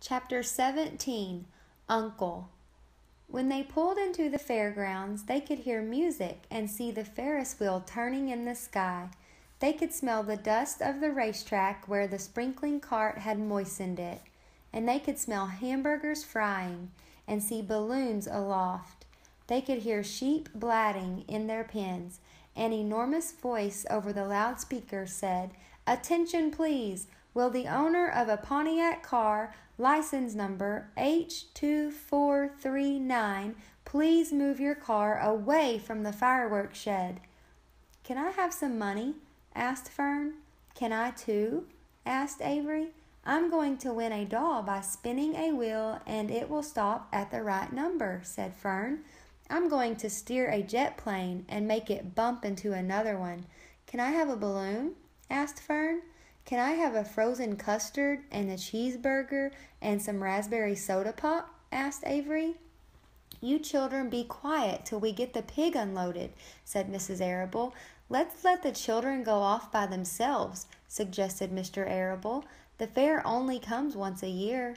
Chapter 17, Uncle. When they pulled into the fairgrounds, they could hear music and see the Ferris wheel turning in the sky. They could smell the dust of the racetrack where the sprinkling cart had moistened it, and they could smell hamburgers frying and see balloons aloft. They could hear sheep blatting in their pens. An enormous voice over the loudspeaker said, "Attention, please. Will the owner of a Pontiac car, license number H2439, please move your car away from the fireworks shed?" "Can I have some money?" asked Fern. "Can I too?" asked Avery. "I'm going to win a doll by spinning a wheel and it will stop at the right number," said Fern. "I'm going to steer a jet plane and make it bump into another one." "Can I have a balloon?" asked Fern. "Can I have a frozen custard and a cheeseburger and some raspberry soda pop?" asked Avery. "You children be quiet till we get the pig unloaded," said Mrs. Arable. "Let's let the children go off by themselves," suggested Mr. Arable. "The fair only comes once a year."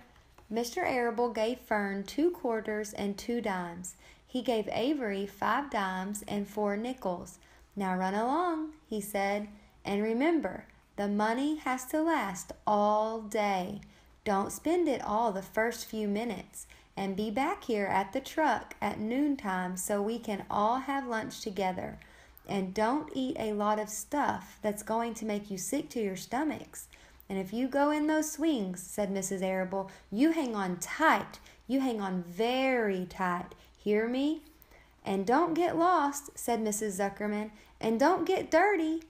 Mr. Arable gave Fern 2 quarters and 2 dimes. He gave Avery 5 dimes and 4 nickels. "Now run along," he said, "and remember, the money has to last all day. Don't spend it all the first few minutes, and be back here at the truck at noontime so we can all have lunch together. And don't eat a lot of stuff that's going to make you sick to your stomachs. And if you go in those swings," said Mrs. Arable, "you hang on tight. You hang on very tight. Hear me?" "And don't get lost," said Mrs. Zuckerman. "And don't get dirty.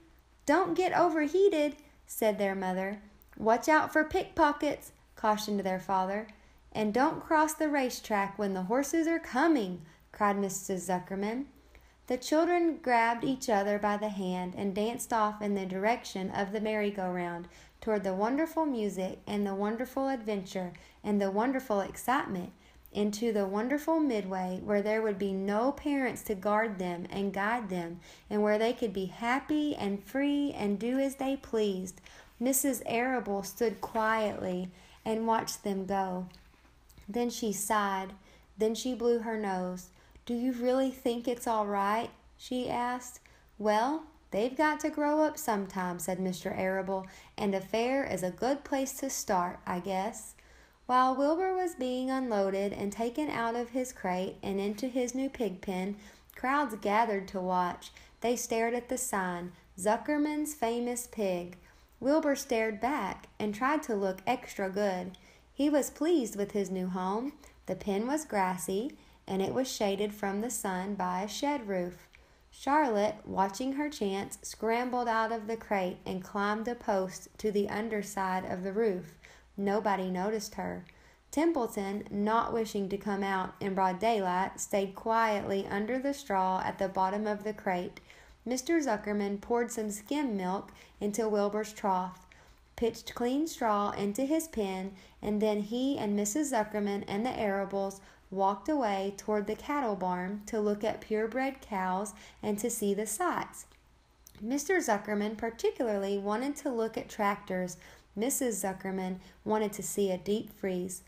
Don't get overheated," said their mother. "Watch out for pickpockets," cautioned their father. "And don't cross the racetrack when the horses are coming," cried Mrs. Zuckerman. The children grabbed each other by the hand and danced off in the direction of the merry-go-round, toward the wonderful music and the wonderful adventure and the wonderful excitement, into the wonderful midway where there would be no parents to guard them and guide them, and where they could be happy and free and do as they pleased. Mrs. Arable stood quietly and watched them go. Then she sighed. Then she blew her nose. "Do you really think it's all right?" she asked. "Well, they've got to grow up sometime," said Mr. Arable, "and a fair is a good place to start, I guess." While Wilbur was being unloaded and taken out of his crate and into his new pig pen, crowds gathered to watch. They stared at the sign, "Zuckerman's Famous Pig." Wilbur stared back and tried to look extra good. He was pleased with his new home. The pen was grassy, and it was shaded from the sun by a shed roof. Charlotte, watching her chance, scrambled out of the crate and climbed a post to the underside of the roof. Nobody noticed her. Templeton, not wishing to come out in broad daylight, stayed quietly under the straw at the bottom of the crate. Mr. Zuckerman poured some skim milk into Wilbur's trough, pitched clean straw into his pen, and then he and Mrs. Zuckerman and the Arables walked away toward the cattle barn to look at purebred cows and to see the sights. Mr. Zuckerman particularly wanted to look at tractors. Mrs. Zuckerman wanted to see a deep freeze.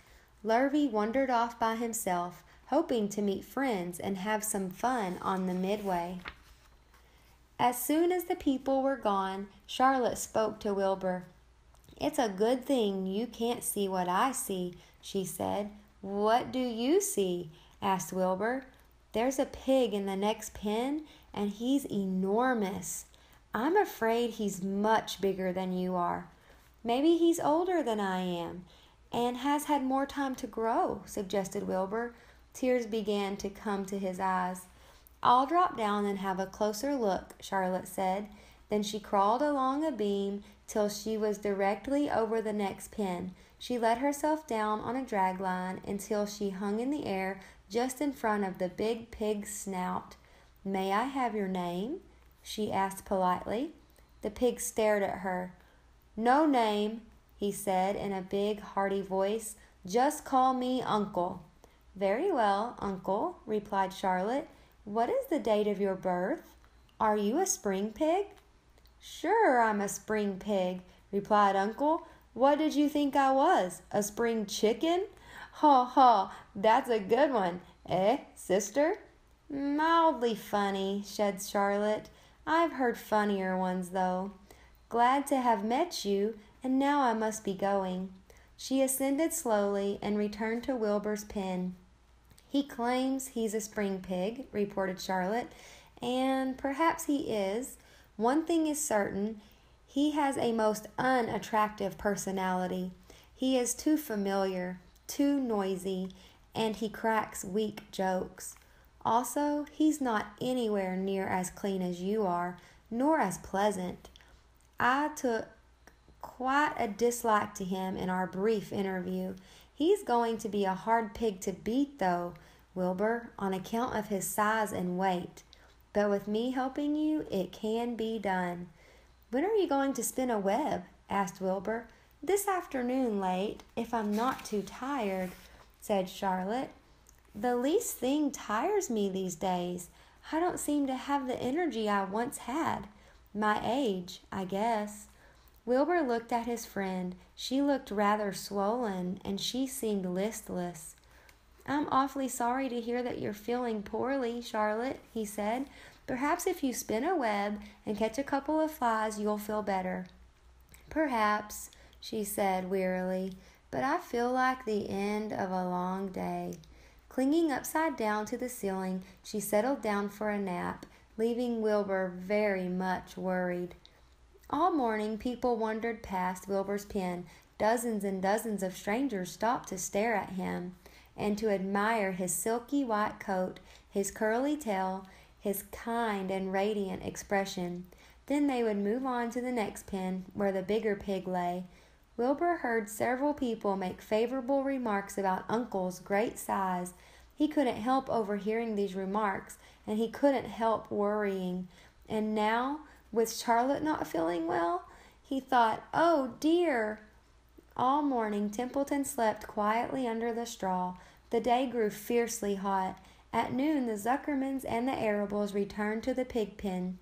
Lurvy wandered off by himself, hoping to meet friends and have some fun on the midway. As soon as the people were gone, Charlotte spoke to Wilbur. "It's a good thing you can't see what I see," she said. "What do you see?" asked Wilbur. "There's a pig in the next pen, and he's enormous. I'm afraid he's much bigger than you are." "Maybe he's older than I am, and has had more time to grow," suggested Wilbur. Tears began to come to his eyes. "I'll drop down and have a closer look," Charlotte said. Then she crawled along a beam till she was directly over the next pen. She let herself down on a drag line until she hung in the air just in front of the big pig's snout. "May I have your name?" she asked politely. The pig stared at her. "No name," he said in a big, hearty voice. "Just call me Uncle." "Very well, Uncle," replied Charlotte. "What is the date of your birth? Are you a spring pig?" "Sure, I'm a spring pig," replied Uncle. What did you think I was? A spring chicken? Ha ha, that's a good one. Eh, sister? Mildly funny, said Charlotte. I've heard funnier ones, though. Glad to have met you, and now I must be going. She ascended slowly and returned to Wilbur's pen. He claims he's a spring pig, reported Charlotte, and perhaps he is. One thing is certain, he has a most unattractive personality. He is too familiar, too noisy, and he cracks weak jokes. Also, he's not anywhere near as clean as you are, nor as pleasant. I took quite a dislike to him in our brief interview. He's going to be a hard pig to beat, though, Wilbur, on account of his size and weight. But with me helping you, it can be done. When are you going to spin a web? Asked Wilbur. This afternoon late, if I'm not too tired, said Charlotte. The least thing tires me these days. I don't seem to have the energy I once had. My age, I guess. Wilbur looked at his friend. She looked rather swollen, and she seemed listless. I'm awfully sorry to hear that you're feeling poorly, Charlotte, he said. Perhaps if you spin a web and catch a couple of flies, you'll feel better. Perhaps, she said wearily, but I feel like the end of a long day. Clinging upside down to the ceiling, she settled down for a nap, leaving Wilbur very much worried. All morning, people wandered past Wilbur's pen. Dozens and dozens of strangers stopped to stare at him and to admire his silky white coat, his curly tail, his kind and radiant expression. Then they would move on to the next pen, where the bigger pig lay. Wilbur heard several people make favorable remarks about Uncle's great size. He couldn't help overhearing these remarks, and he couldn't help worrying. And now, with Charlotte not feeling well, he thought, oh dear. All morning, Templeton slept quietly under the straw. The day grew fiercely hot. At noon, the Zuckermans and the Arables returned to the pig pen.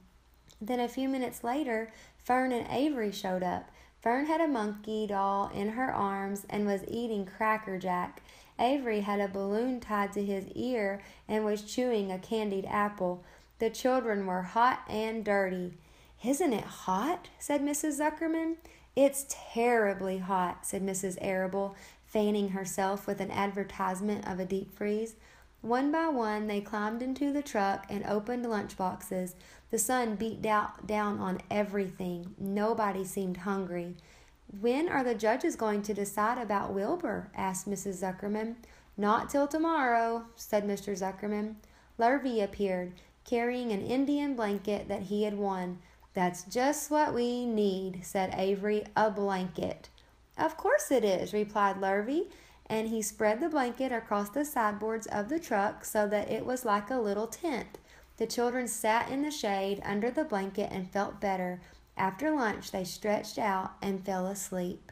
Then a few minutes later, Fern and Avery showed up. Fern had a monkey doll in her arms and was eating Cracker Jack. Avery had a balloon tied to his ear and was chewing a candied apple. The children were hot and dirty. Isn't it hot? Said Mrs. Zuckerman. It's terribly hot, said Mrs. Arable, fanning herself with an advertisement of a deep freeze. One by one, they climbed into the truck and opened lunch boxes. The sun beat down on everything. Nobody seemed hungry. When are the judges going to decide about Wilbur? Asked Mrs. Zuckerman. Not till tomorrow, said Mr. Zuckerman. Lurvy appeared, carrying an Indian blanket that he had won. That's just what we need, said Avery, a blanket. Of course it is, replied Lurvy, and he spread the blanket across the sideboards of the truck so that it was like a little tent. The children sat in the shade under the blanket and felt better. After lunch, they stretched out and fell asleep.